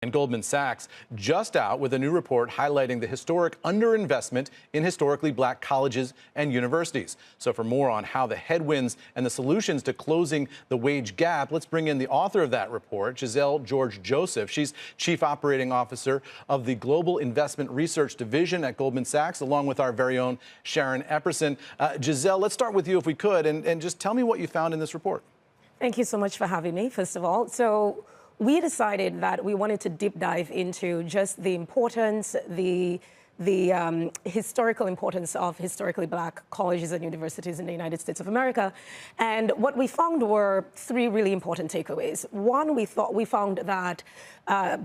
And Goldman Sachs just out with a new report highlighting the historic underinvestment in historically black colleges and universities. So for more on how the headwinds and the solutions to closing the wage gap, let's bring in the author of that report, Giselle George-Joseph. She's Chief Operating Officer of the Global Investment Research Division at Goldman Sachs, along with our very own Sharon Epperson. Giselle, let's start with you if we could, and just tell me what you found in this report. Thank you so much for having me, first of all. So we decided that we wanted to deep dive into just the importance, the historical importance of historically black colleges and universities in the United States of America. And what we found were three really important takeaways. One, we found that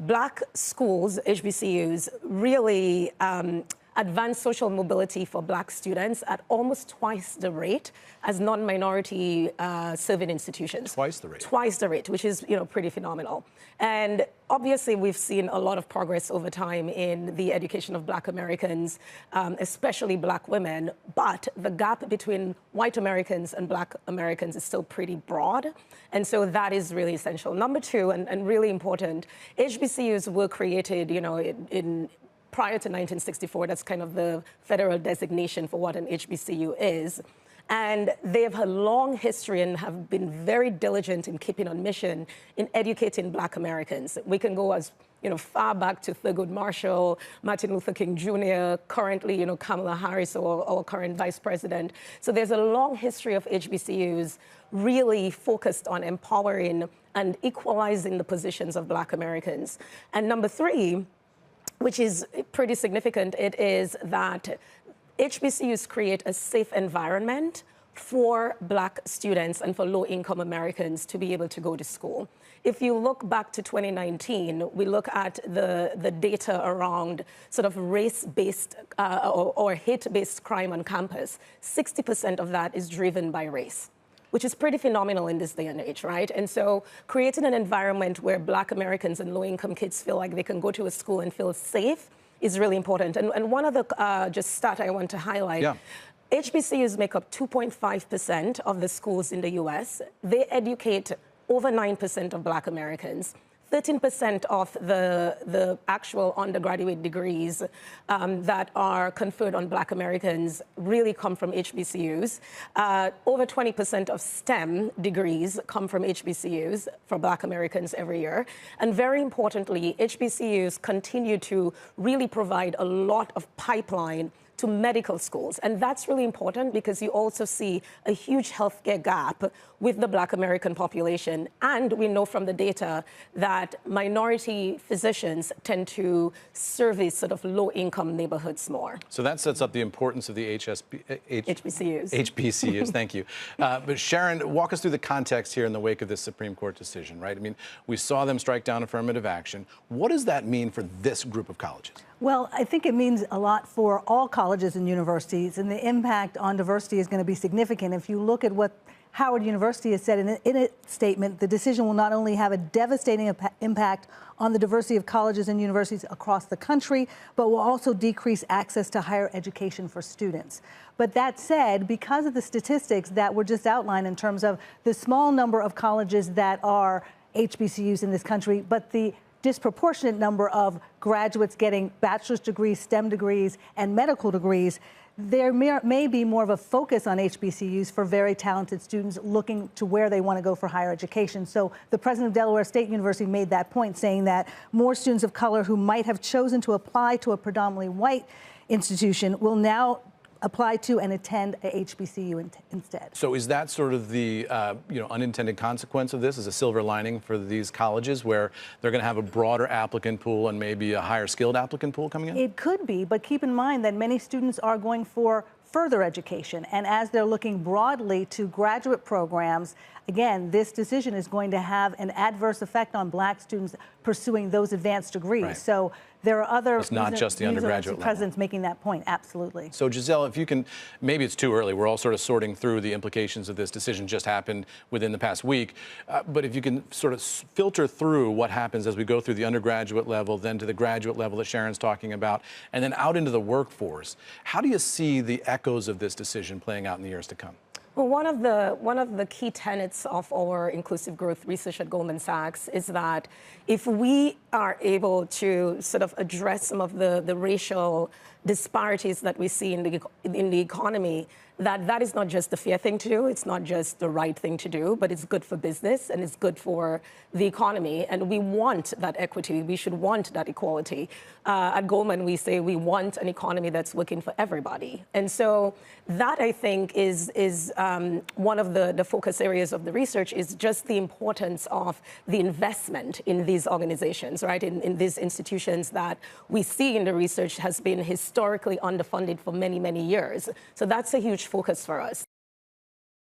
black schools, HBCUs, really advanced social mobility for black students at almost twice the rate as non-minority serving institutions. Twice the rate. Twice the rate, which is, pretty phenomenal. And obviously, we've seen a lot of progress over time in the education of black Americans, especially black women. But the gap between white Americans and black Americans is still pretty broad. And so that is really essential. Number two, and really important, HBCUs were created, in prior to 1964, that's kind of the federal designation for what an HBCU is. And they have a long history and have been very diligent in keeping on mission in educating black Americans. We can go as far back to Thurgood Marshall, Martin Luther King Jr., currently, Kamala Harris, our current vice president. So there's a long history of HBCUs really focused on empowering and equalizing the positions of black Americans. And number three, which is pretty significant, it is that HBCUs create a safe environment for black students and for low-income Americans to be able to go to school. If you look back to 2019, we look at the data around sort of race-based or hate-based crime on campus. 60% of that is driven by race, which is pretty phenomenal in this day and age, right? And so creating an environment where black Americans and low-income kids feel like they can go to a school and feel safe is really important. And one other just stat I want to highlight, HBCUs make up 2.5% of the schools in the US. They educate over 9% of black Americans. 13% of the actual undergraduate degrees that are conferred on black Americans really come from HBCUs. Over 20% of STEM degrees come from HBCUs for black Americans every year. And very importantly, HBCUs continue to really provide a lot of pipeline to medical schools. And that's really important because you also see a huge healthcare gap with the black American population. And we know from the data that minority physicians tend to service sort of low-income neighborhoods more. So that sets up the importance of the HBCUs. HBCUs, thank you. But Sharon, walk us through the context here in the wake of this Supreme Court decision, right? I mean, we saw them strike down affirmative action. What does that mean for this group of colleges? Well, I think it means a lot for all colleges and universities, and the impact on diversity is going to be significant. If you look at what Howard University has said in its statement, the decision will not only have a devastating impact on the diversity of colleges and universities across the country, but will also decrease access to higher education for students. But that said, because of the statistics that were just outlined in terms of the small number of colleges that are HBCUs in this country, but the disproportionate number of graduates getting bachelor's degrees, STEM degrees, and medical degrees, there may be more of a focus on HBCUs for very talented students looking to where they want to go for higher education. So the president of Delaware State University made that point, saying that more students of color who might have chosen to apply to a predominantly white institution will now apply to and attend a HBCU instead. So is that sort of the unintended consequence of this, as a silver lining for these colleges, where they're going to have a broader applicant pool and maybe a higher skilled applicant pool coming in? It could be, but keep in mind that many students are going for further education. And as they're looking broadly to graduate programs, again, this decision is going to have an adverse effect on black students pursuing those advanced degrees. Right. So there are other It's not just the undergraduate level. Presidents making that point, absolutely. So Giselle, if you can, maybe it's too early. We're all sort of sorting through the implications of this decision, just happened within the past week. But if you can sort of filter through what happens as we go through the undergraduate level, then to the graduate level that Sharon's talking about, and then out into the workforce, how do you see the echoes of this decision playing out in the years to come? Well, one of the key tenets of our inclusive growth research at Goldman Sachs is that if we are able to sort of address some of the racial disparities that we see in the economy, that is not just the fair thing to do, it's not just the right thing to do, but it's good for business and it's good for the economy. And we want that equity, we should want that equality. At Goldman, we say we want an economy that's working for everybody. And so that, I think, is one of the focus areas of the research, is just the importance of the investment in these organizations, right? In these institutions that we see in the research has been historically underfunded for many, many years. So that's a huge focus for us.